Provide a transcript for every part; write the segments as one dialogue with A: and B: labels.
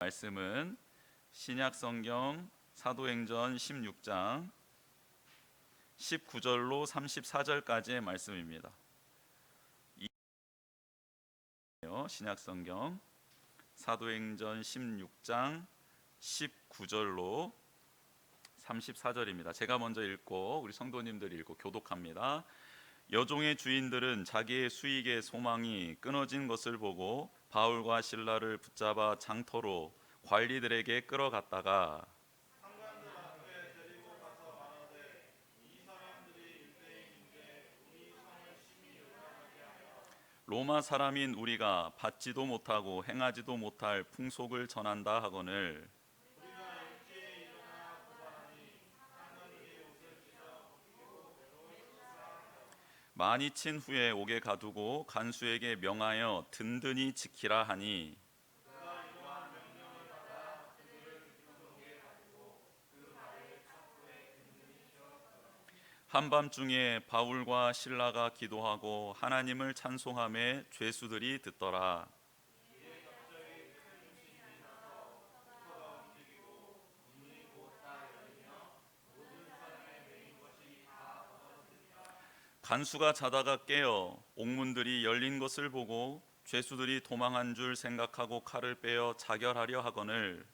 A: 말씀은 신약성경 사도행전 16장 19절로 34절까지의 말씀입니다. 신약성경 사도행전 16장 19절로 34절입니다. 제가 먼저 읽고 우리 성도님들이 읽고 교독합니다. 여종의 주인들은 자기의 수익의 소망이 끊어진 것을 보고 바울과 실라를 붙잡아 장터로 관리들에게 끌어갔다가 로마 사람인 우리가 받지도 못하고 행하지도 못할 풍속을 전한다 하거늘 많이 친 후에 옥에 가두고 간수에게 명하여 든든히 지키라 하니 한밤중에 바울과 실라가 기도하고 하나님을 찬송하며 죄수들이 듣더라. 간수가 자다가 깨어 옥문들이 열린 것을 보고 죄수들이 도망한 줄 생각하고 칼을 빼어 자결하려 하거늘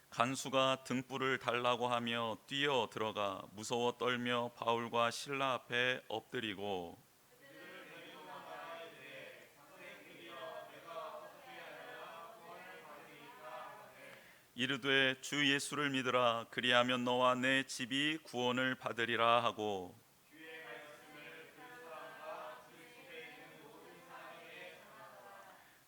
A: 간수가 등불을 달라고 하며 뛰어 들어가 무서워 떨며 바울과 실라 앞에 엎드리고 이르되 주 예수를 믿으라 그리하면 너와 내 집이 구원을 받으리라 하고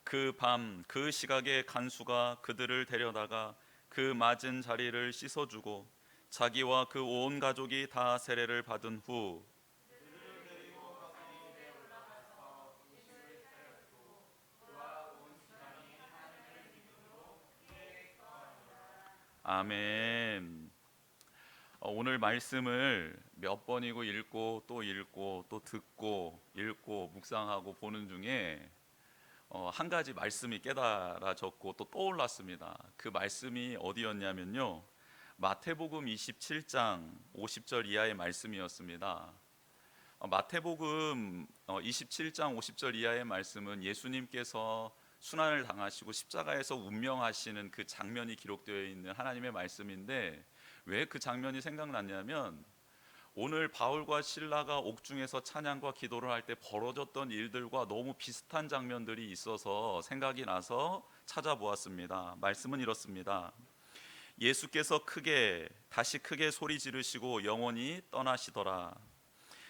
A: 그 밤 그 시각에 간수가 그들을 데려다가 그 맞은 자리를 씻어주고 자기와 그 온 가족이 다 세례를 받은 후 아멘. 오늘 말씀을 몇 번이고 읽고 또 듣고 읽고 묵상하고 보는 중에 한 가지 말씀이 깨달아졌고 또 떠올랐습니다. 그 말씀이 어디였냐면요, 마태복음 27장 50절 이하의 말씀이었습니다. 마태복음 27장 50절 이하의 말씀은 예수님께서 순환을 당하시고 십자가에서 운명하시는 그 장면이 기록되어 있는 하나님의 말씀인데, 왜 그 장면이 생각났냐면 오늘 바울과 실라가 옥중에서 찬양과 기도를 할 때 벌어졌던 일들과 너무 비슷한 장면들이 있어서 생각이 나서 찾아보았습니다. 말씀은 이렇습니다. 예수께서 다시 크게 소리 지르시고 영원히 떠나시더라.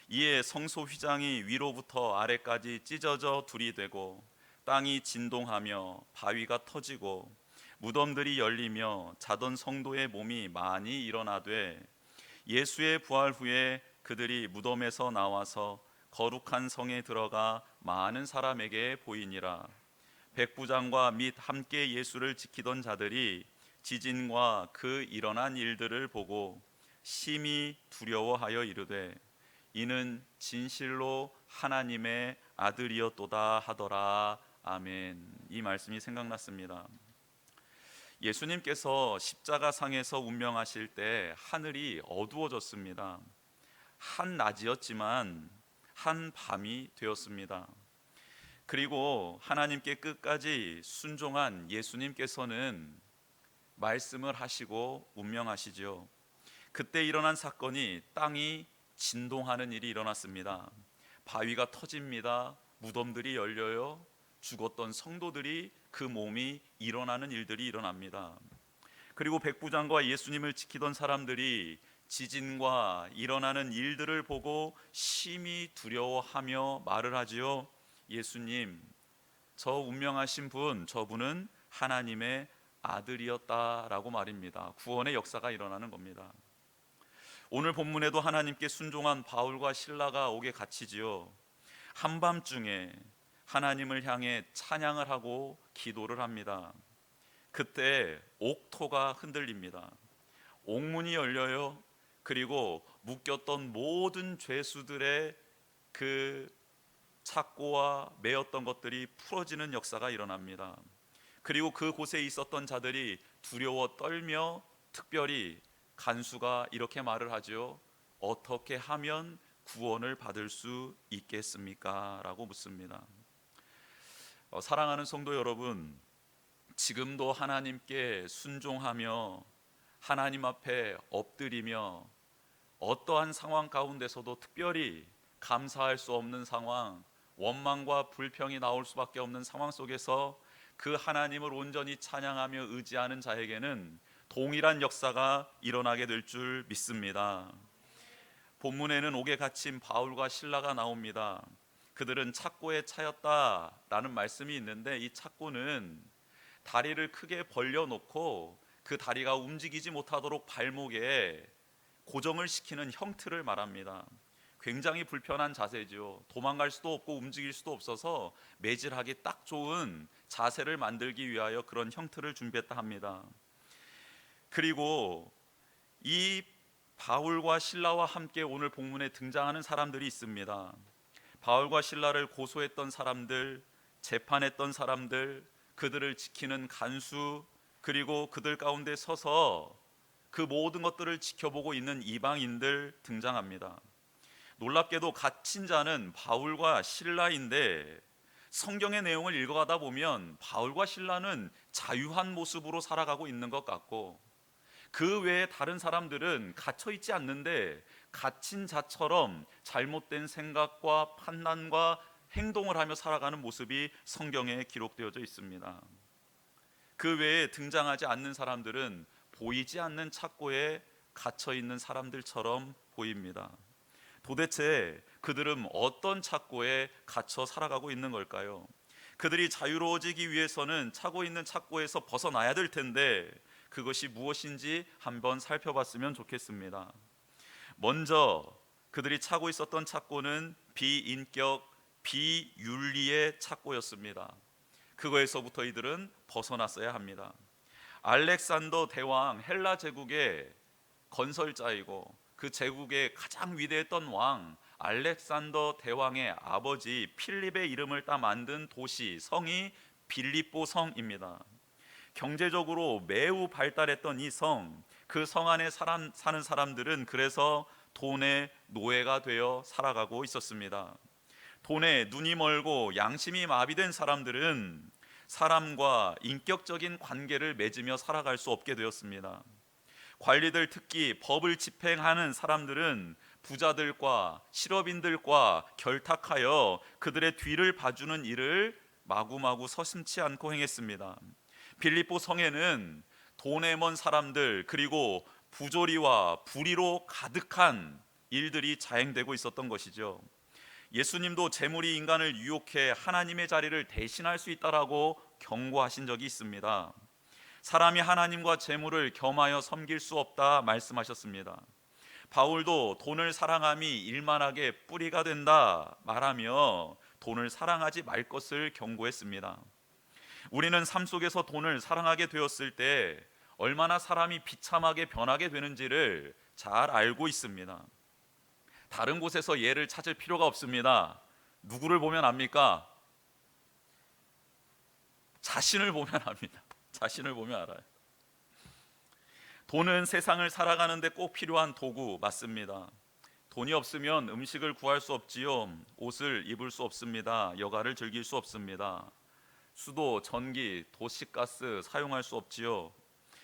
A: 이에 성소 휘장이 위로부터 아래까지 찢어져 둘이 되고 땅이 진동하며 바위가 터지고 무덤들이 열리며 자던 성도의 몸이 많이 일어나되 예수의 부활 후에 그들이 무덤에서 나와서 거룩한 성에 들어가 많은 사람에게 보이니라. 백부장과 및 함께 예수를 지키던 자들이 지진과 그 일어난 일들을 보고 심히 두려워하여 이르되 이는 진실로 하나님의 아들이었도다 하더라. 아멘. 이 말씀이 생각났습니다. 예수님께서 십자가상에서 운명하실 때 하늘이 어두워졌습니다. 한낮이었지만 한밤이 되었습니다. 그리고 하나님께 끝까지 순종한 예수님께서는 말씀을 하시고 운명하시죠. 그때 일어난 사건이 땅이 진동하는 일이 일어났습니다. 바위가 터집니다. 무덤들이 열려요. 죽었던 성도들이 그 몸이 일어나는 일들이 일어납니다. 그리고 백부장과 예수님을 지키던 사람들이 지진과 일어나는 일들을 보고 심히 두려워하며 말을 하지요. 예수님, 저 운명하신 분, 저분은 하나님의 아들이었다라고 말입니다. 구원의 역사가 일어나는 겁니다. 오늘 본문에도 하나님께 순종한 바울과 실라가 옥에 갇히지요. 한밤중에 하나님을 향해 찬양을 하고 기도를 합니다. 그때 옥토가 흔들립니다. 옥문이 열려요. 그리고 묶였던 모든 죄수들의 그 착고와 매였던 것들이 풀어지는 역사가 일어납니다. 그리고 그곳에 있었던 자들이 두려워 떨며 특별히 간수가 이렇게 말을 하죠. 어떻게 하면 구원을 받을 수 있겠습니까? 라고 묻습니다. 사랑하는 성도 여러분, 지금도 하나님께 순종하며 하나님 앞에 엎드리며 어떠한 상황 가운데서도 특별히 감사할 수 없는 상황, 원망과 불평이 나올 수밖에 없는 상황 속에서 그 하나님을 온전히 찬양하며 의지하는 자에게는 동일한 역사가 일어나게 될 줄 믿습니다. 본문에는 옥에 갇힌 바울과 실라가 나옵니다. 그들은 착고에 차였다라는 말씀이 있는데, 이 착고는 다리를 크게 벌려놓고 그 다리가 움직이지 못하도록 발목에 고정을 시키는 형틀을 말합니다. 굉장히 불편한 자세죠. 도망갈 수도 없고 움직일 수도 없어서 매질하기 딱 좋은 자세를 만들기 위하여 그런 형틀을 준비했다 합니다. 그리고 이 바울과 실라와 함께 오늘 본문에 등장하는 사람들이 있습니다. 바울과 실라를 고소했던 사람들, 재판했던 사람들, 그들을 지키는 간수, 그리고 그들 가운데 서서 그 모든 것들을 지켜보고 있는 이방인들 등장합니다. 놀랍게도 갇힌 자는 바울과 실라인데, 성경의 내용을 읽어가다 보면 바울과 실라는 자유한 모습으로 살아가고 있는 것 같고, 그 외에 다른 사람들은 갇혀 있지 않는데 갇힌 자처럼 잘못된 생각과 판단과 행동을 하며 살아가는 모습이 성경에 기록되어져 있습니다. 그 외에 등장하지 않는 사람들은 보이지 않는 착고에 갇혀 있는 사람들처럼 보입니다. 도대체 그들은 어떤 착고에 갇혀 살아가고 있는 걸까요? 그들이 자유로워지기 위해서는 차고 있는 착고에서 벗어나야 될 텐데 그것이 무엇인지 한번 살펴봤으면 좋겠습니다. 먼저 그들이 차고 있었던 착고는 비인격, 비윤리의 착고였습니다. 그거에서부터 이들은 벗어났어야 합니다. 알렉산더 대왕, 헬라 제국의 건설자이고 그 제국의 가장 위대했던 왕 알렉산더 대왕의 아버지 필립의 이름을 따 만든 도시, 성이 빌립보 성입니다. 경제적으로 매우 발달했던 이 성, 그 성 안에 사는 사람들은 그래서 돈의 노예가 되어 살아가고 있었습니다. 돈에 눈이 멀고 양심이 마비된 사람들은 사람과 인격적인 관계를 맺으며 살아갈 수 없게 되었습니다. 관리들, 특히 법을 집행하는 사람들은 부자들과 실업인들과 결탁하여 그들의 뒤를 봐주는 일을 마구마구 서슴지 않고 행했습니다. 빌립보 성에는 돈에 먼 사람들, 그리고 부조리와 불의로 가득한 일들이 자행되고 있었던 것이죠. 예수님도 재물이 인간을 유혹해 하나님의 자리를 대신할 수 있다라고 경고하신 적이 있습니다. 사람이 하나님과 재물을 겸하여 섬길 수 없다 말씀하셨습니다. 바울도 돈을 사랑함이 일만하게 뿌리가 된다 말하며 돈을 사랑하지 말 것을 경고했습니다. 우리는 삶 속에서 돈을 사랑하게 되었을 때 얼마나 사람이 비참하게 변하게 되는지를 잘 알고 있습니다. 다른 곳에서 예를 찾을 필요가 없습니다. 누구를 보면 압니까? 자신을 보면 압니다. 자신을 보면 알아요. 돈은 세상을 살아가는데 꼭 필요한 도구 맞습니다. 돈이 없으면 음식을 구할 수 없지요. 옷을 입을 수 없습니다. 여가를 즐길 수 없습니다. 수도, 전기, 도시가스 사용할 수 없지요.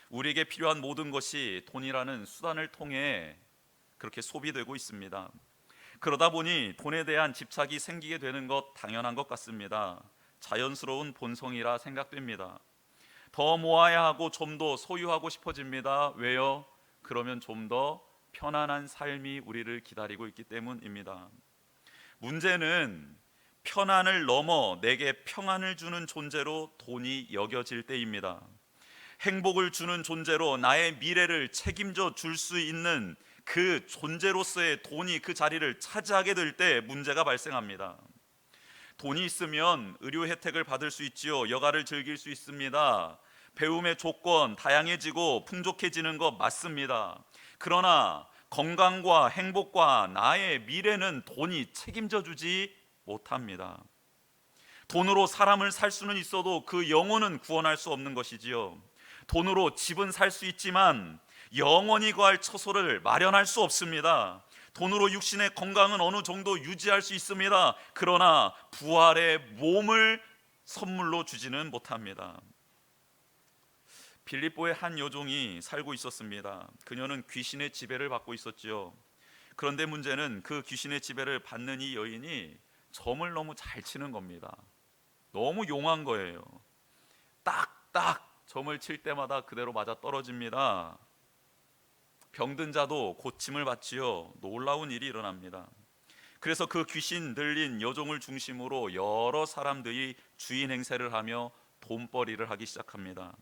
A: 우리에게 필요한 모든 것이 돈이라는 수단을 통해 그렇게 소비되고 있습니다. 그러다 보니 돈에 대한 집착이 생기게 되는 것 당연한 것 같습니다. 자연스러운 본성이라 생각됩니다. 더 모아야 하고 좀 더 소유하고 싶어집니다. 왜요? 그러면 좀 더 편안한 삶이 우리를 기다리고 있기 때문입니다. 문제는 편안을 넘어 내게 평안을 주는 존재로 돈이 여겨질 때입니다. 행복을 주는 존재로 나의 미래를 책임져 줄 수 있는 그 존재로서의 돈이 그 자리를 차지하게 될 때 문제가 발생합니다. 돈이 있으면 의료 혜택을 받을 수 있지요. 여가를 즐길 수 있습니다. 배움의 조건 다양해지고 풍족해지는 것 맞습니다. 그러나 건강과 행복과 나의 미래는 돈이 책임져 주지 못합니다. 돈으로 사람을 살 수는 있어도 그 영혼은 구원할 수 없는 것이지요. 돈으로 집은 살 수 있지만 영원히 거할 처소를 마련할 수 없습니다. 돈으로 육신의 건강은 어느 정도 유지할 수 있습니다. 그러나 부활의 몸을 선물로 주지는 못합니다. 빌립보의 한 여종이 살고 있었습니다. 그녀는 귀신의 지배를 받고 있었지요. 그런데 문제는 그 귀신의 지배를 받는 이 여인이 점을 너무 잘 치는 겁니다. 너무 용한 거예요. 딱딱 점을 칠 때마다 그대로 맞아 떨어집니다. 병든 자도 고침을 받지요. 놀라운 일이 일어납니다. 그래서 그 귀신 들린 여종을 중심으로 여러 사람들이 주인 행세를 하며 돈벌이를 하기 시작합니다.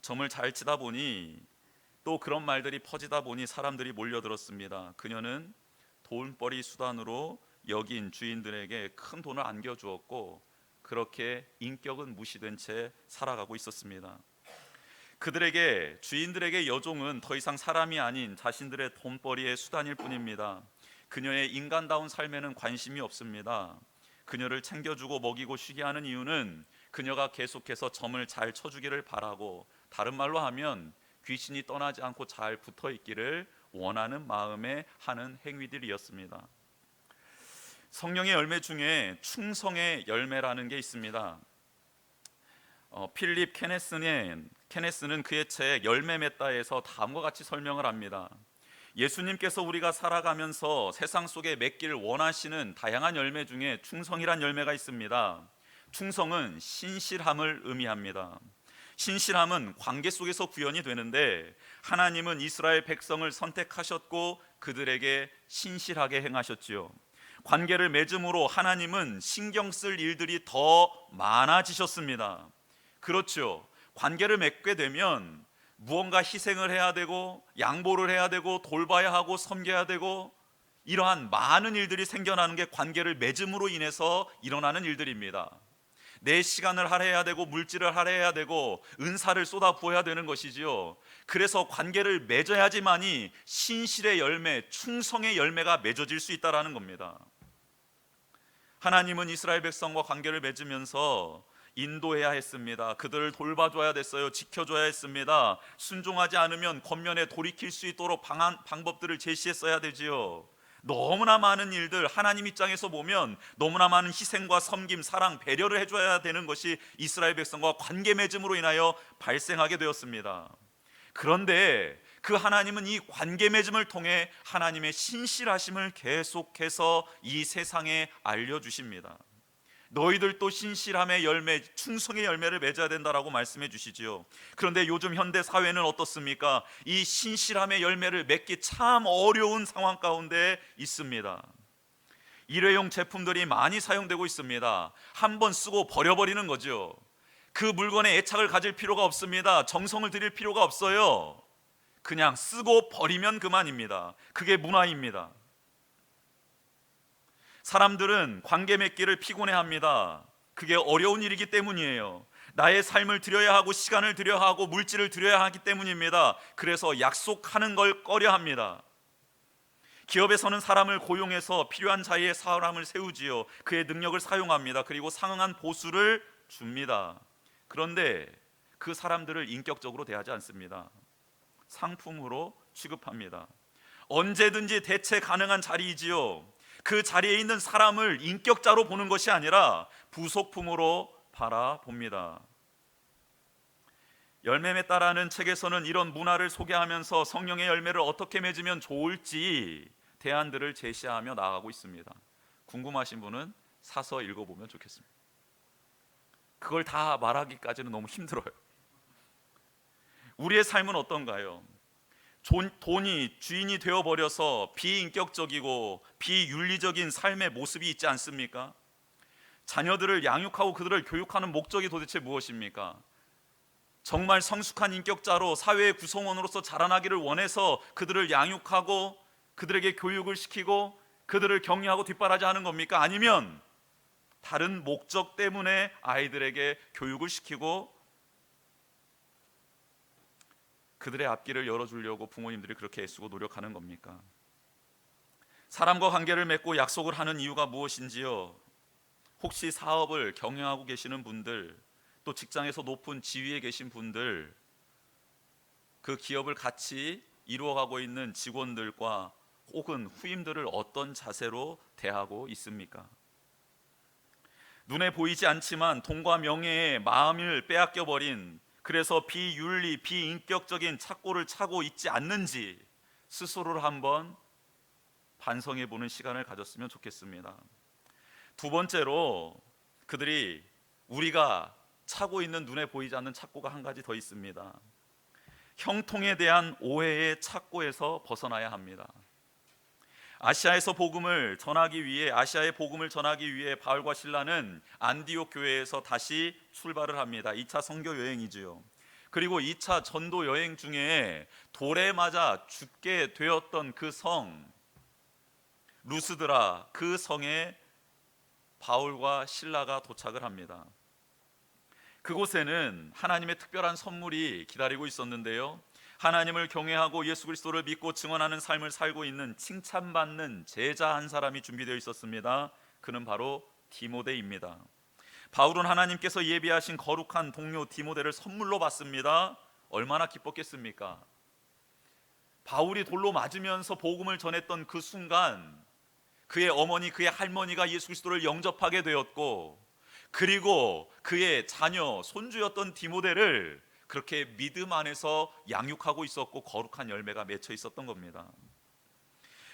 A: 점을 잘 치다 보니 또 그런 말들이 퍼지다 보니 사람들이 몰려들었습니다. 그녀는 돈벌이 수단으로 여긴 주인들에게 큰 돈을 안겨주었고 그렇게 인격은 무시된 채 살아가고 있었습니다. 그들에게 주인들에게 여종은 더 이상 사람이 아닌 자신들의 돈벌이의 수단일 뿐입니다. 그녀의 인간다운 삶에는 관심이 없습니다. 그녀를 챙겨주고 먹이고 쉬게 하는 이유는 그녀가 계속해서 점을 잘 쳐주기를 바라고, 다른 말로 하면 귀신이 떠나지 않고 잘 붙어 있기를 원하는 마음에 하는 행위들이었습니다. 성령의 열매 중에 충성의 열매라는 게 있습니다. 필립 케네스는 그의 책 열매 맺다에서 다음과 같이 설명을 합니다. 예수님께서 우리가 살아가면서 세상 속에 맺기를 원하시는 다양한 열매 중에 충성이란 열매가 있습니다. 충성은 신실함을 의미합니다. 신실함은 관계 속에서 구현이 되는데 하나님은 이스라엘 백성을 선택하셨고 그들에게 신실하게 행하셨지요. 관계를 맺음으로 하나님은 신경 쓸 일들이 더 많아지셨습니다. 그렇죠. 관계를 맺게 되면 무언가 희생을 해야 되고 양보를 해야 되고 돌봐야 하고 섬겨야 되고 이러한 많은 일들이 생겨나는 게 관계를 맺음으로 인해서 일어나는 일들입니다. 내 시간을 할애해야 되고 물질을 할애해야 되고 은사를 쏟아 부어야 되는 것이지요. 그래서 관계를 맺어야지만이 신실의 열매, 충성의 열매가 맺어질 수 있다는 겁니다. 하나님은 이스라엘 백성과 관계를 맺으면서 인도해야 했습니다. 그들을 돌봐줘야 됐어요. 지켜줘야 했습니다. 순종하지 않으면 겉면에 돌이킬 수 있도록 방법들을 제시했어야 되지요. 너무나 많은 일들, 하나님 입장에서 보면 너무나 많은 희생과 섬김, 사랑, 배려를 해줘야 되는 것이 이스라엘 백성과 관계 맺음으로 인하여 발생하게 되었습니다. 그런데 그 하나님은 이 관계 맺음을 통해 하나님의 신실하심을 계속해서 이 세상에 알려주십니다. 너희들도 신실함의 열매, 충성의 열매를 맺어야 된다라고 말씀해 주시지요. 그런데 요즘 현대 사회는 어떻습니까? 이 신실함의 열매를 맺기 참 어려운 상황 가운데 있습니다. 일회용 제품들이 많이 사용되고 있습니다. 한번 쓰고 버려버리는 거죠. 그 물건에 애착을 가질 필요가 없습니다. 정성을 들일 필요가 없어요. 그냥 쓰고 버리면 그만입니다. 그게 문화입니다. 사람들은 관계 맺기를 피곤해합니다. 그게 어려운 일이기 때문이에요. 나의 삶을 들여야 하고 시간을 들여야 하고 물질을 들여야 하기 때문입니다. 그래서 약속하는 걸 꺼려합니다. 기업에서는 사람을 고용해서 필요한 자리에 사람을 세우지요. 그의 능력을 사용합니다. 그리고 상응한 보수를 줍니다. 그런데 그 사람들을 인격적으로 대하지 않습니다. 상품으로 취급합니다. 언제든지 대체 가능한 자리이지요. 그 자리에 있는 사람을 인격자로 보는 것이 아니라 부속품으로 바라봅니다. 열매 맺다라는 책에서는 이런 문화를 소개하면서 성령의 열매를 어떻게 맺으면 좋을지 대안들을 제시하며 나아가고 있습니다. 궁금하신 분은 사서 읽어보면 좋겠습니다. 그걸 다 말하기까지는 너무 힘들어요. 우리의 삶은 어떤가요? 돈이 주인이 되어버려서 비인격적이고 비윤리적인 삶의 모습이 있지 않습니까? 자녀들을 양육하고 그들을 교육하는 목적이 도대체 무엇입니까? 정말 성숙한 인격자로 사회의 구성원으로서 자라나기를 원해서 그들을 양육하고 그들에게 교육을 시키고 그들을 격려하고 뒷바라지하는 겁니까? 아니면 다른 목적 때문에 아이들에게 교육을 시키고 그들의 앞길을 열어주려고 부모님들이 그렇게 애쓰고 노력하는 겁니까? 사람과 관계를 맺고 약속을 하는 이유가 무엇인지요? 혹시 사업을 경영하고 계시는 분들, 또 직장에서 높은 지위에 계신 분들, 그 기업을 같이 이루어가고 있는 직원들과 혹은 후임들을 어떤 자세로 대하고 있습니까? 눈에 보이지 않지만 돈과 명예에 마음을 빼앗겨 버린, 그래서 비윤리, 비인격적인 착고를 차고 있지 않는지 스스로를 한번 반성해 보는 시간을 가졌으면 좋겠습니다. 두 번째로, 그들이 우리가 차고 있는 눈에 보이지 않는 착고가 한 가지 더 있습니다. 형통에 대한 오해의 착고에서 벗어나야 합니다. 아시아의 복음을 전하기 위해 바울과 실라는 안디옥 교회에서 다시 출발을 합니다. 2차 선교 여행이지요. 그리고 2차 전도 여행 중에 돌에 맞아 죽게 되었던 그 성 루스드라, 그 성에 바울과 실라가 도착을 합니다. 그곳에는 하나님의 특별한 선물이 기다리고 있었는데요, 하나님을 경외하고 예수 그리스도를 믿고 증언하는 삶을 살고 있는 칭찬받는 제자 한 사람이 준비되어 있었습니다. 그는 바로 디모데입니다. 바울은 하나님께서 예비하신 거룩한 동료 디모데를 선물로 받습니다. 얼마나 기뻤겠습니까? 바울이 돌로 맞으면서 복음을 전했던 그 순간 그의 어머니, 그의 할머니가 예수 그리스도를 영접하게 되었고, 그리고 그의 자녀, 손주였던 디모데를 그렇게 믿음 안에서 양육하고 있었고 거룩한 열매가 맺혀 있었던 겁니다.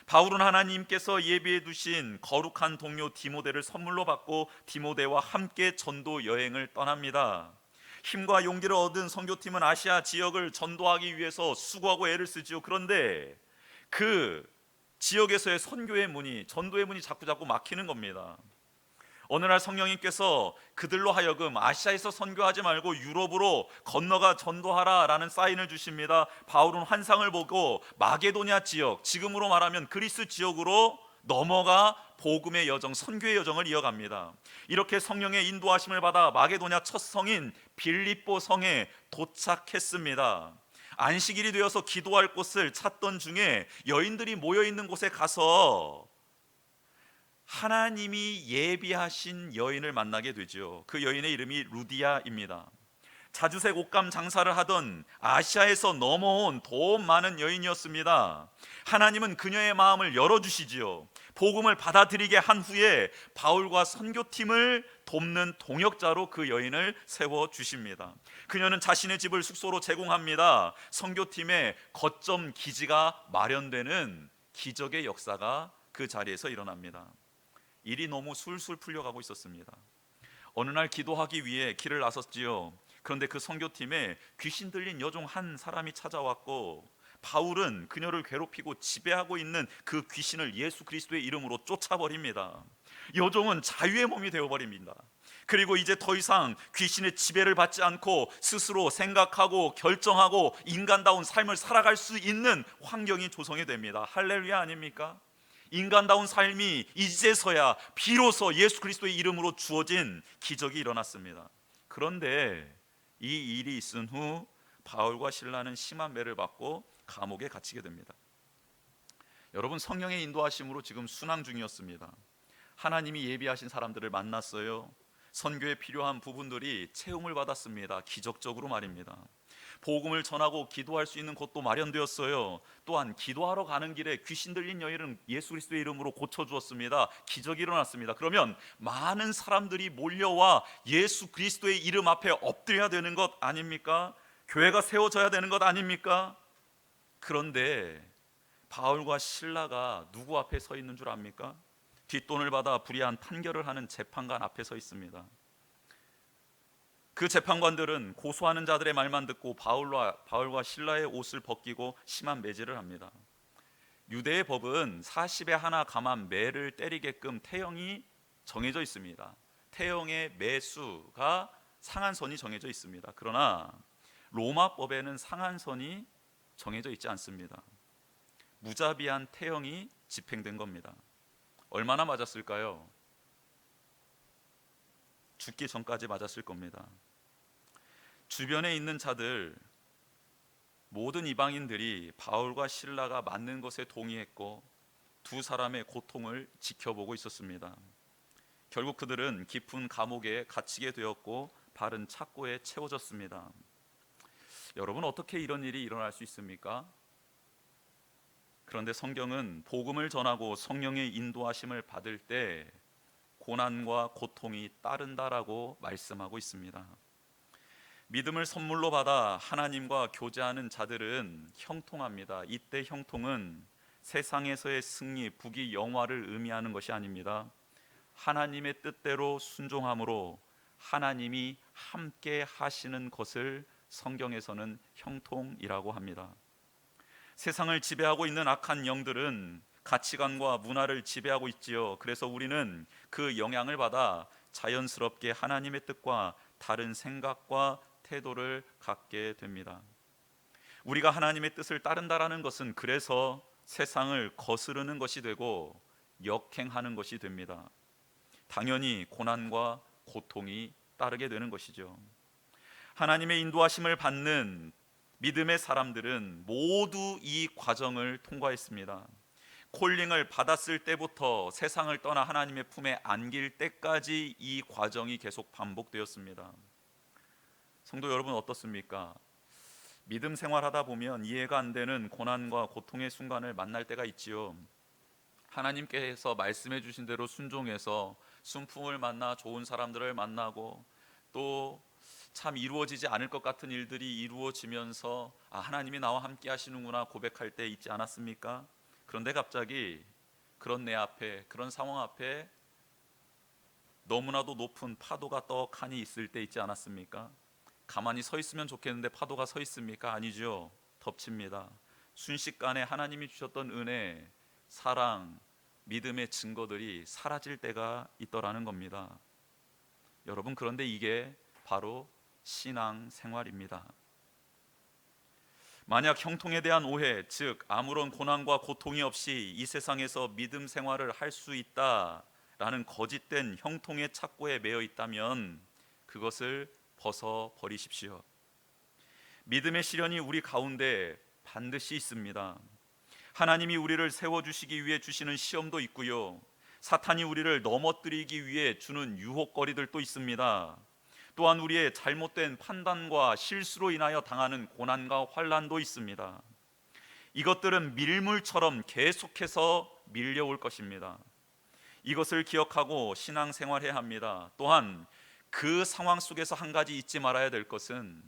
A: 바울은 하나님께서 예비해 두신 거룩한 동료 디모데를 선물로 받고 디모데와 함께 전도 여행을 떠납니다. 힘과 용기를 얻은 선교팀은 아시아 지역을 전도하기 위해서 수고하고 애를 쓰지요. 그런데 그 지역에서의 선교의 문이, 전도의 문이 자꾸자꾸 막히는 겁니다. 어느 날 성령님께서 그들로 하여금 아시아에서 선교하지 말고 유럽으로 건너가 전도하라 라는 사인을 주십니다. 바울은 환상을 보고 마게도냐 지역, 지금으로 말하면 그리스 지역으로 넘어가 복음의 여정, 선교의 여정을 이어갑니다. 이렇게 성령의 인도하심을 받아 마게도냐 첫 성인 빌립보 성에 도착했습니다. 안식일이 되어서 기도할 곳을 찾던 중에 여인들이 모여있는 곳에 가서 하나님이 예비하신 여인을 만나게 되죠. 그 여인의 이름이 루디아입니다. 자주색 옷감 장사를 하던 아시아에서 넘어온 돈 많은 여인이었습니다. 하나님은 그녀의 마음을 열어주시지요. 복음을 받아들이게 한 후에 바울과 선교팀을 돕는 동역자로 그 여인을 세워주십니다. 그녀는 자신의 집을 숙소로 제공합니다. 선교팀의 거점 기지가 마련되는 기적의 역사가 그 자리에서 일어납니다. 일이 너무 술술 풀려가고 있었습니다. 어느 날 기도하기 위해 길을 나섰지요. 그런데 그 선교팀에 귀신 들린 여종 한 사람이 찾아왔고, 바울은 그녀를 괴롭히고 지배하고 있는 그 귀신을 예수 그리스도의 이름으로 쫓아버립니다. 여종은 자유의 몸이 되어버립니다. 그리고 이제 더 이상 귀신의 지배를 받지 않고 스스로 생각하고 결정하고 인간다운 삶을 살아갈 수 있는 환경이 조성이 됩니다. 할렐루야 아닙니까? 인간다운 삶이 이제서야 비로소 예수 그리스도의 이름으로 주어진 기적이 일어났습니다. 그런데 이 일이 있은 후 바울과 실라는 심한 매를 받고 감옥에 갇히게 됩니다. 여러분, 성령의 인도하심으로 지금 순항 중이었습니다. 하나님이 예비하신 사람들을 만났어요. 선교에 필요한 부분들이 채움을 받았습니다. 기적적으로 말입니다. 복음을 전하고 기도할 수 있는 곳도 마련되었어요. 또한 기도하러 가는 길에 귀신 들린 여인은 예수 그리스도의 이름으로 고쳐주었습니다. 기적이 일어났습니다. 그러면 많은 사람들이 몰려와 예수 그리스도의 이름 앞에 엎드려야 되는 것 아닙니까? 교회가 세워져야 되는 것 아닙니까? 그런데 바울과 실라가 누구 앞에 서 있는 줄 압니까? 뒷돈을 받아 불의한 판결을 하는 재판관 앞에 서 있습니다. 그 재판관들은 고소하는 자들의 말만 듣고 바울과 실라의 옷을 벗기고 심한 매질을 합니다. 유대의 법은 40에 하나 감한 매를 때리게끔 태형이 정해져 있습니다. 태형의 매수가 상한선이 정해져 있습니다. 그러나 로마법에는 상한선이 정해져 있지 않습니다. 무자비한 태형이 집행된 겁니다. 얼마나 맞았을까요? 죽기 전까지 맞았을 겁니다. 주변에 있는 자들, 모든 이방인들이 바울과 실라가 맞는 것에 동의했고 두 사람의 고통을 지켜보고 있었습니다. 결국 그들은 깊은 감옥에 갇히게 되었고 바른 착고에 채워졌습니다. 여러분, 어떻게 이런 일이 일어날 수 있습니까? 그런데 성경은 복음을 전하고 성령의 인도하심을 받을 때 고난과 고통이 따른다라고 말씀하고 있습니다. 믿음을 선물로 받아 하나님과 교제하는 자들은 형통합니다. 이때 형통은 세상에서의 승리, 부귀, 영화를 의미하는 것이 아닙니다. 하나님의 뜻대로 순종함으로 하나님이 함께 하시는 것을 성경에서는 형통이라고 합니다. 세상을 지배하고 있는 악한 영들은 가치관과 문화를 지배하고 있지요. 그래서 우리는 그 영향을 받아 자연스럽게 하나님의 뜻과 다른 생각과 태도를 갖게 됩니다. 우리가 하나님의 뜻을 따른다라는 것은 그래서 세상을 거스르는 것이 되고 역행하는 것이 됩니다. 당연히 고난과 고통이 따르게 되는 것이죠. 하나님의 인도하심을 받는 믿음의 사람들은 모두 이 과정을 통과했습니다. 콜링을 받았을 때부터 세상을 떠나 하나님의 품에 안길 때까지 이 과정이 계속 반복되었습니다. 성도 여러분, 어떻습니까? 믿음 생활하다 보면 이해가 안 되는 고난과 고통의 순간을 만날 때가 있지요. 하나님께서 말씀해 주신 대로 순종해서 순풍을 만나 좋은 사람들을 만나고 또 참 이루어지지 않을 것 같은 일들이 이루어지면서 하나님이 나와 함께 하시는구나 고백할 때 있지 않았습니까? 그런데 갑자기 그런 내 앞에, 그런 상황 앞에 너무나도 높은 파도가 떡하니 있을 때 있지 않았습니까? 가만히 서 있으면 좋겠는데 파도가 서 있습니까? 아니죠. 덮칩니다. 순식간에 하나님이 주셨던 은혜, 사랑, 믿음의 증거들이 사라질 때가 있더라는 겁니다. 여러분, 그런데 이게 바로 신앙 생활입니다. 만약 형통에 대한 오해, 즉 아무런 고난과 고통이 없이 이 세상에서 믿음 생활을 할 수 있다라는 거짓된 형통의 착고에 매여 있다면 그것을 벗어버리십시오. 믿음의 시련이 우리 가운데 반드시 있습니다. 하나님이 우리를 세워주시기 위해 주시는 시험도 있고요, 사탄이 우리를 넘어뜨리기 위해 주는 유혹거리들도 있습니다. 또한 우리의 잘못된 판단과 실수로 인하여 당하는 고난과 환난도 있습니다. 이것들은 밀물처럼 계속해서 밀려올 것입니다. 이것을 기억하고 신앙생활해야 합니다. 또한 그 상황 속에서 한 가지 잊지 말아야 될 것은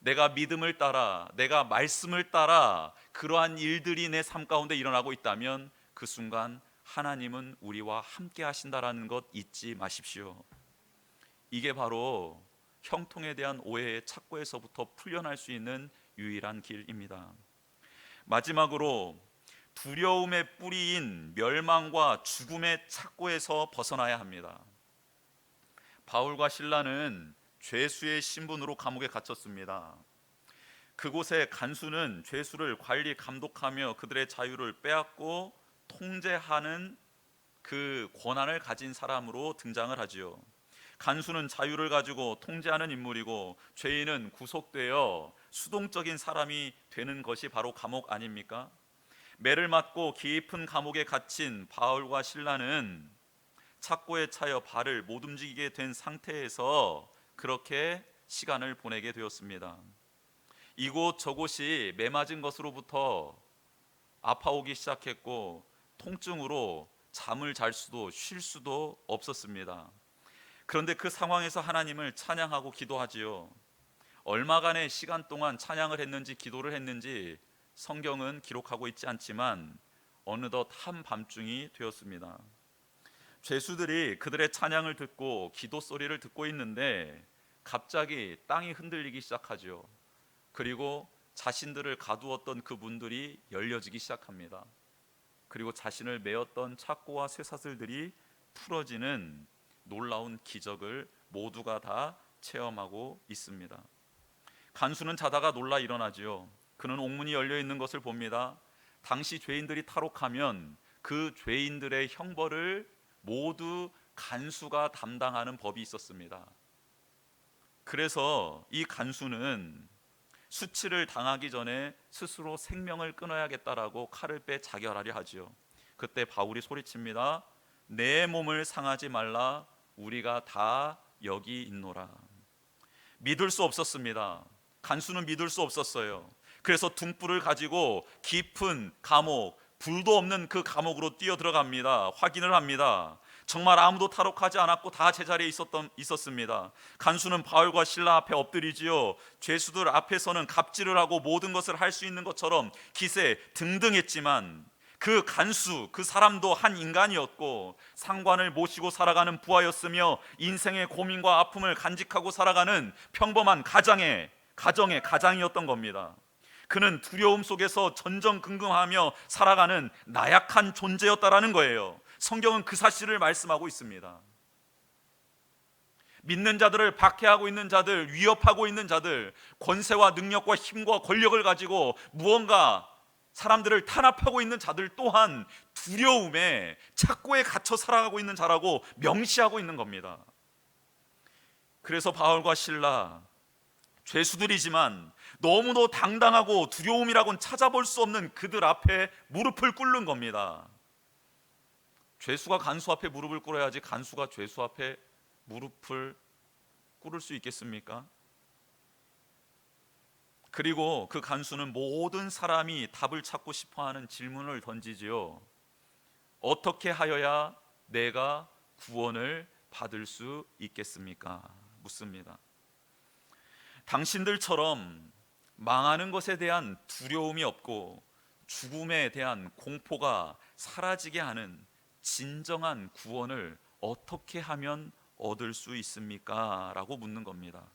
A: 내가 믿음을 따라, 내가 말씀을 따라 그러한 일들이 내 삶 가운데 일어나고 있다면 그 순간 하나님은 우리와 함께 하신다라는 것 잊지 마십시오. 이게 바로 형통에 대한 오해의 착고에서부터 풀려날 수 있는 유일한 길입니다. 마지막으로 두려움의 뿌리인 멸망과 죽음의 착고에서 벗어나야 합니다. 바울과 실라는 죄수의 신분으로 감옥에 갇혔습니다. 그곳에 간수는 죄수를 관리 감독하며 그들의 자유를 빼앗고 통제하는 그 권한을 가진 사람으로 등장을 하지요. 간수는 자유를 가지고 통제하는 인물이고 죄인은 구속되어 수동적인 사람이 되는 것이 바로 감옥 아닙니까? 매를 맞고 깊은 감옥에 갇힌 바울과 실라는 착고에 차여 발을 못 움직이게 된 상태에서 그렇게 시간을 보내게 되었습니다. 이곳 저곳이 매맞은 것으로부터 아파오기 시작했고 통증으로 잠을 잘 수도 쉴 수도 없었습니다. 그런데 그 상황에서 하나님을 찬양하고 기도하지요. 얼마간의 시간 동안 찬양을 했는지 기도를 했는지 성경은 기록하고 있지 않지만 어느덧 한밤중이 되었습니다. 죄수들이 그들의 찬양을 듣고 기도 소리를 듣고 있는데 갑자기 땅이 흔들리기 시작하죠. 그리고 자신들을 가두었던 그 문들이 열려지기 시작합니다. 그리고 자신을 메었던 착고와 쇠사슬들이 풀어지는 놀라운 기적을 모두가 다 체험하고 있습니다. 간수는 자다가 놀라 일어나지요. 그는 옥문이 열려 있는 것을 봅니다. 당시 죄인들이 탈옥하면 그 죄인들의 형벌을 모두 간수가 담당하는 법이 있었습니다. 그래서 이 간수는 수치를 당하기 전에 스스로 생명을 끊어야겠다라고 칼을 빼 자결하려 하지요. 그때 바울이 소리칩니다. 내 몸을 상하지 말라. 우리가 다 여기 있노라. 믿을 수 없었습니다. 간수는 믿을 수 없었어요. 그래서 등불을 가지고 깊은 감옥, 불도 없는 그 감옥으로 뛰어 들어갑니다. 확인을 합니다. 정말 아무도 탈옥하지 않았고 다 제자리에 있었습니다. 간수는 바울과 실라 앞에 엎드리지요. 죄수들 앞에서는 갑질을 하고 모든 것을 할 수 있는 것처럼 기세 등등했지만 그 간수, 그 사람도 한 인간이었고 상관을 모시고 살아가는 부하였으며 인생의 고민과 아픔을 간직하고 살아가는 평범한 가정의 가장이었던 겁니다. 그는 두려움 속에서 전전긍긍하며 살아가는 나약한 존재였다라는 거예요. 성경은 그 사실을 말씀하고 있습니다. 믿는 자들을 박해하고 있는 자들, 위협하고 있는 자들, 권세와 능력과 힘과 권력을 가지고 무언가 사람들을 탄압하고 있는 자들 또한 두려움에 착고에 갇혀 살아가고 있는 자라고 명시하고 있는 겁니다. 그래서 바울과 실라, 죄수들이지만 너무도 당당하고 두려움이라고는 찾아볼 수 없는 그들 앞에 무릎을 꿇는 겁니다. 죄수가 간수 앞에 무릎을 꿇어야지 간수가 죄수 앞에 무릎을 꿇을 수 있겠습니까? 그리고 그 간수는 모든 사람이 답을 찾고 싶어하는 질문을 던지지요. 어떻게 하여야 내가 구원을 받을 수 있겠습니까? 묻습니다. 당신들처럼 망하는 것에 대한 두려움이 없고 죽음에 대한 공포가 사라지게 하는 진정한 구원을 어떻게 하면 얻을 수 있습니까? 라고 묻는 겁니다.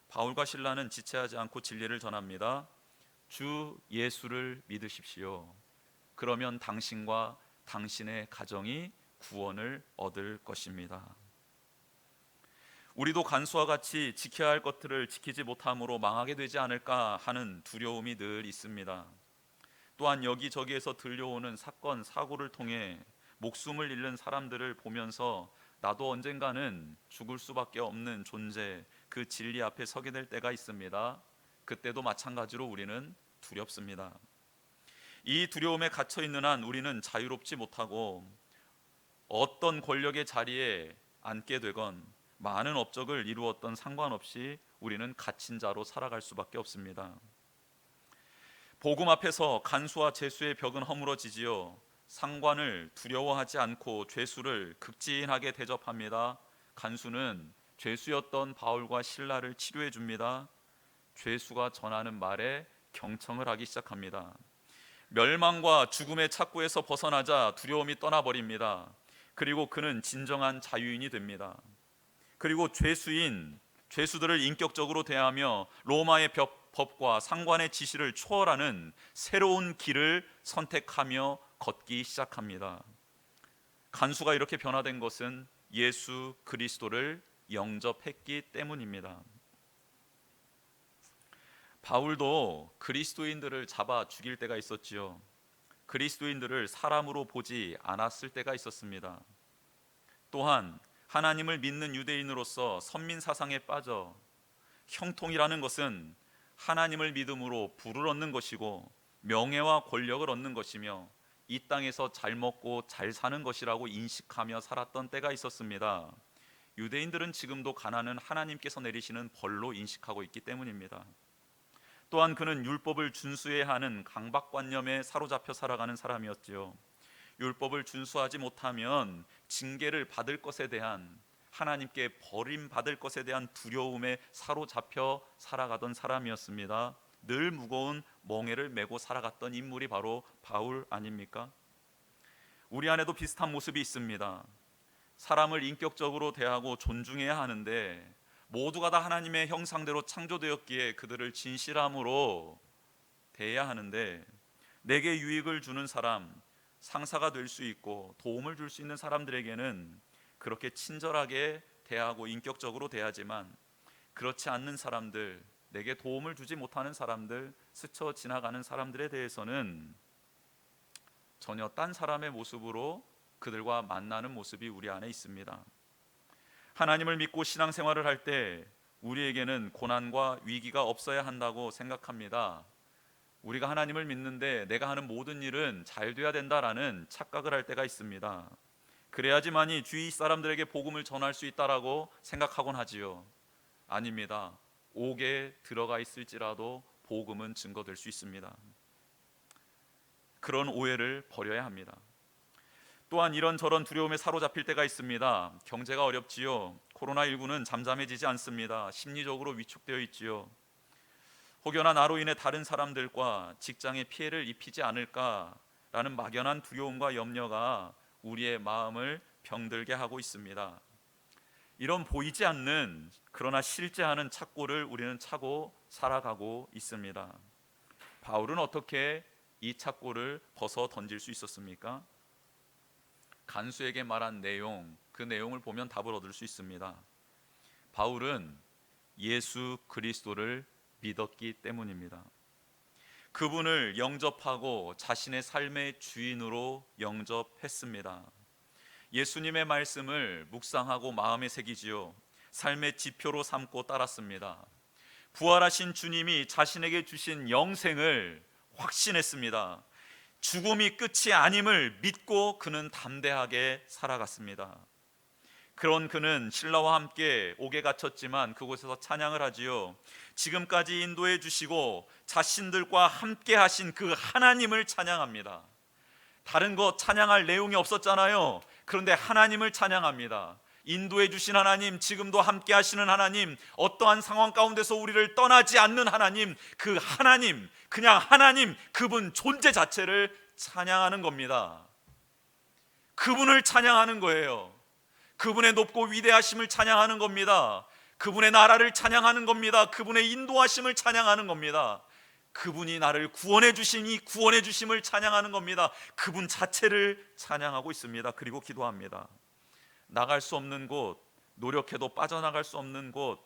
A: 바울과 실라는 지체하지 않고 진리를 전합니다. 주 예수를 믿으십시오. 그러면 당신과 당신의 가정이 구원을 얻을 것입니다. 우리도 간수와 같이 지켜야 할 것들을 지키지 못함으로 망하게 되지 않을까 하는 두려움이 늘 있습니다. 또한 여기저기에서 들려오는 사건, 사고를 통해 목숨을 잃는 사람들을 보면서 나도 언젠가는 죽을 수밖에 없는 존재, 그 진리 앞에 서게 될 때가 있습니다. 그때도 마찬가지로 우리는 두렵습니다. 이 두려움에 갇혀 있는 한 우리는 자유롭지 못하고 어떤 권력의 자리에 앉게 되건 많은 업적을 이루었던 상관없이 우리는 갇힌 자로 살아갈 수밖에 없습니다. 복음 앞에서 간수와 죄수의 벽은 허물어지지요. 상관을 두려워하지 않고 죄수를 극진하게 대접합니다. 간수는 죄수였던 바울과 실라를 치료해 줍니다. 죄수가 전하는 말에 경청을 하기 시작합니다. 멸망과 죽음의 착고에서 벗어나자 두려움이 떠나버립니다. 그리고 그는 진정한 자유인이 됩니다. 그리고 죄수들을 인격적으로 대하며 로마의 법과 상관의 지시를 초월하는 새로운 길을 선택하며 걷기 시작합니다. 간수가 이렇게 변화된 것은 예수 그리스도를 영접했기 때문입니다. 바울도 그리스도인들을 잡아 죽일 때가 있었지요. 그리스도인들을 사람으로 보지 않았을 때가 있었습니다. 또한 하나님을 믿는 유대인으로서 선민 사상에 빠져 형통이라는 것은 하나님을 믿음으로 부를 얻는 것이고 명예와 권력을 얻는 것이며 이 땅에서 잘 먹고 잘 사는 것이라고 인식하며 살았던 때가 있었습니다. 유대인들은 지금도 가난은 하나님께서 내리시는 벌로 인식하고 있기 때문입니다. 또한 그는 율법을 준수해야 하는 강박관념에 사로잡혀 살아가는 사람이었지요. 율법을 준수하지 못하면 징계를 받을 것에 대한, 하나님께 버림받을 것에 대한 두려움에 사로잡혀 살아가던 사람이었습니다. 늘 무거운 멍에를 메고 살아갔던 인물이 바로 바울 아닙니까? 우리 안에도 비슷한 모습이 있습니다. 사람을 인격적으로 대하고 존중해야 하는데 모두가 다 하나님의 형상대로 창조되었기에 그들을 진실함으로 대해야 하는데 내게 유익을 주는 사람, 상사가 될 수 있고 도움을 줄 수 있는 사람들에게는 그렇게 친절하게 대하고 인격적으로 대하지만 그렇지 않는 사람들, 내게 도움을 주지 못하는 사람들, 스쳐 지나가는 사람들에 대해서는 전혀 딴 사람의 모습으로 그들과 만나는 모습이 우리 안에 있습니다. 하나님을 믿고 신앙생활을 할 때 우리에게는 고난과 위기가 없어야 한다고 생각합니다. 우리가 하나님을 믿는데 내가 하는 모든 일은 잘 돼야 된다라는 착각을 할 때가 있습니다. 그래야지만이 주위 사람들에게 복음을 전할 수 있다라고 생각하곤 하지요. 아닙니다. 옥에 들어가 있을지라도 복음은 증거될 수 있습니다. 그런 오해를 버려야 합니다. 또한 이런저런 두려움에 사로잡힐 때가 있습니다. 경제가 어렵지요. 코로나19는 잠잠해지지 않습니다. 심리적으로 위축되어 있지요. 혹여나 나로 인해 다른 사람들과 직장에 피해를 입히지 않을까라는 막연한 두려움과 염려가 우리의 마음을 병들게 하고 있습니다. 이런 보이지 않는 그러나 실제하는 착고를 우리는 차고 살아가고 있습니다. 바울은 어떻게 이 착고를 벗어 던질 수 있었습니까? 간수에게 말한 내용, 그 내용을 보면 답을 얻을 수 있습니다. 바울은 예수 그리스도를 믿었기 때문입니다. 그분을 영접하고 자신의 삶의 주인으로 영접했습니다. 예수님의 말씀을 묵상하고 마음에 새기지요. 삶의 지표로 삼고 따랐습니다. 부활하신 주님이 자신에게 주신 영생을 확신했습니다. 죽음이 끝이 아님을 믿고 그는 담대하게 살아갔습니다. 그런 그는 신라와 함께 옥에 갇혔지만 그곳에서 찬양을 하지요. 지금까지 인도해 주시고 자신들과 함께 하신 그 하나님을 찬양합니다. 다른 것 찬양할 내용이 없었잖아요. 그런데 하나님을 찬양합니다. 인도해 주신 하나님, 지금도 함께 하시는 하나님, 어떠한 상황 가운데서 우리를 떠나지 않는 하나님, 그 하나님, 그냥 하나님, 그분 존재 자체를 찬양하는 겁니다. 그분을 찬양하는 거예요. 그분의 높고 위대하심을 찬양하는 겁니다. 그분의 나라를 찬양하는 겁니다. 그분의 인도하심을 찬양하는 겁니다. 그분이 나를 구원해 주시니 구원해 주심을 찬양하는 겁니다. 그분 자체를 찬양하고 있습니다. 그리고 기도합니다. 나갈 수 없는 곳, 노력해도 빠져나갈 수 없는 곳,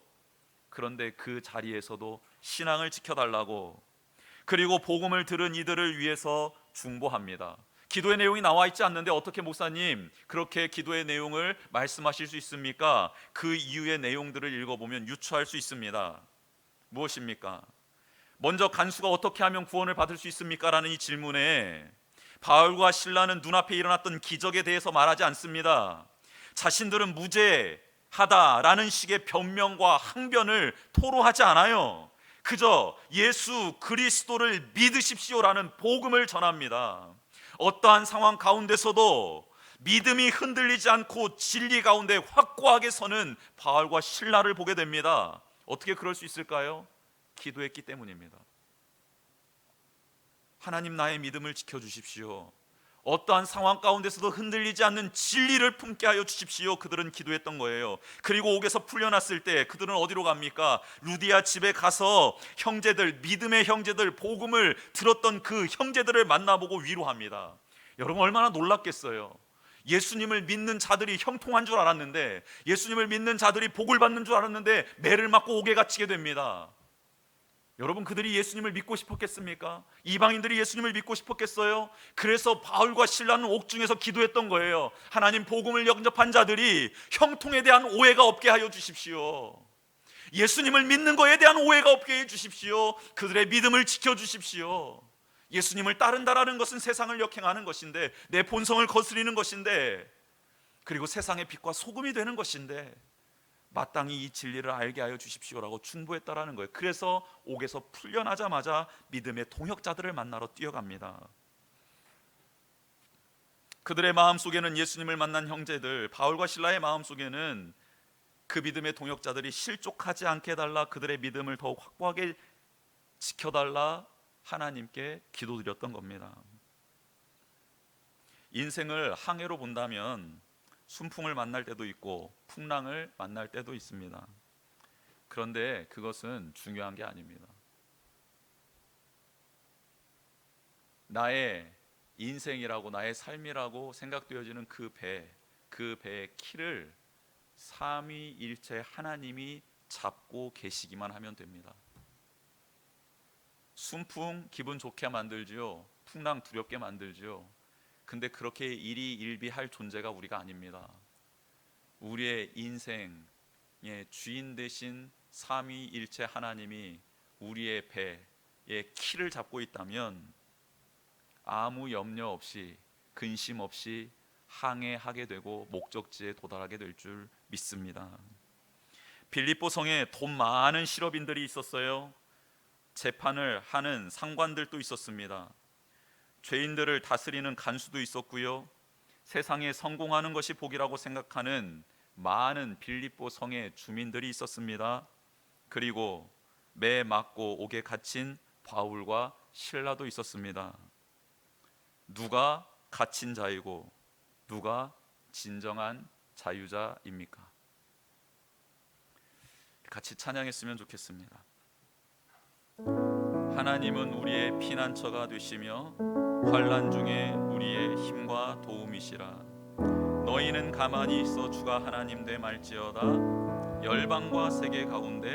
A: 그런데 그 자리에서도 신앙을 지켜달라고, 그리고 복음을 들은 이들을 위해서 중보합니다. 기도의 내용이 나와 있지 않는데 어떻게 목사님 그렇게 기도의 내용을 말씀하실 수 있습니까? 그 이유의 내용들을 읽어보면 유추할 수 있습니다. 무엇입니까? 먼저 간수가 어떻게 하면 구원을 받을 수 있습니까? 라는 이 질문에 바울과 실라는 눈앞에 일어났던 기적에 대해서 말하지 않습니다. 자신들은 무죄하다라는 식의 변명과 항변을 토로하지 않아요. 그저 예수 그리스도를 믿으십시오라는 복음을 전합니다. 어떠한 상황 가운데서도 믿음이 흔들리지 않고 진리 가운데 확고하게 서는 바울과 실라를 보게 됩니다. 어떻게 그럴 수 있을까요? 기도했기 때문입니다. 하나님, 나의 믿음을 지켜주십시오. 어떠한 상황 가운데서도 흔들리지 않는 진리를 품게 하여 주십시오. 그들은 기도했던 거예요. 그리고 옥에서 풀려났을 때 그들은 어디로 갑니까? 루디아 집에 가서 형제들, 믿음의 형제들, 복음을 들었던 그 형제들을 만나보고 위로합니다. 여러분 얼마나 놀랐겠어요. 예수님을 믿는 자들이 형통한 줄 알았는데, 예수님을 믿는 자들이 복을 받는 줄 알았는데 매를 맞고 옥에 갇히게 됩니다. 여러분, 그들이 예수님을 믿고 싶었겠습니까? 이방인들이 예수님을 믿고 싶었겠어요? 그래서 바울과 실라는 옥중에서 기도했던 거예요. 하나님, 복음을 영접한 자들이 형통에 대한 오해가 없게 하여 주십시오. 예수님을 믿는 것에 대한 오해가 없게 해 주십시오. 그들의 믿음을 지켜주십시오. 예수님을 따른다라는 것은 세상을 역행하는 것인데, 내 본성을 거스리는 것인데, 그리고 세상의 빛과 소금이 되는 것인데, 마땅히 이 진리를 알게 하여 주십시오라고 중보했다라는 거예요. 그래서 옥에서 풀려나자마자 믿음의 동역자들을 만나러 뛰어갑니다. 그들의 마음속에는 예수님을 만난 형제들, 바울과 실라의 마음속에는 그 믿음의 동역자들이 실족하지 않게 해달라, 그들의 믿음을 더욱 확고하게 지켜달라 하나님께 기도드렸던 겁니다. 인생을 항해로 본다면 순풍을 만날 때도 있고 풍랑을 만날 때도 있습니다. 그런데 그것은 중요한 게 아닙니다. 나의 인생이라고, 나의 삶이라고 생각되어지는 그 배의 키를 삼위일체 하나님이 잡고 계시기만 하면 됩니다. 순풍 기분 좋게 만들지요. 풍랑 두렵게 만들지요. 근데 그렇게 일희일비할 존재가 우리가 아닙니다. 우리의 인생의 주인 되신 삼위일체 하나님이 우리의 배의 키를 잡고 있다면 아무 염려 없이 근심 없이 항해하게 되고 목적지에 도달하게 될 줄 믿습니다. 빌립보 성에 돈 많은 실업인들이 있었어요. 재판을 하는 상관들도 있었습니다. 죄인들을 다스리는 간수도 있었고요. 세상에 성공하는 것이 복이라고 생각하는 많은 빌립보 성의 주민들이 있었습니다. 그리고 매 맞고 옥에 갇힌 바울과 실라도 있었습니다. 누가 갇힌 자이고 누가 진정한 자유자입니까? 같이 찬양했으면 좋겠습니다. 하나님은 우리의 피난처가 되시며 환난 중에 우리의 힘과 도움이시라. 너희는 가만히 있어 주가 하나님 됨 알지어다. 열방과 세계 가운데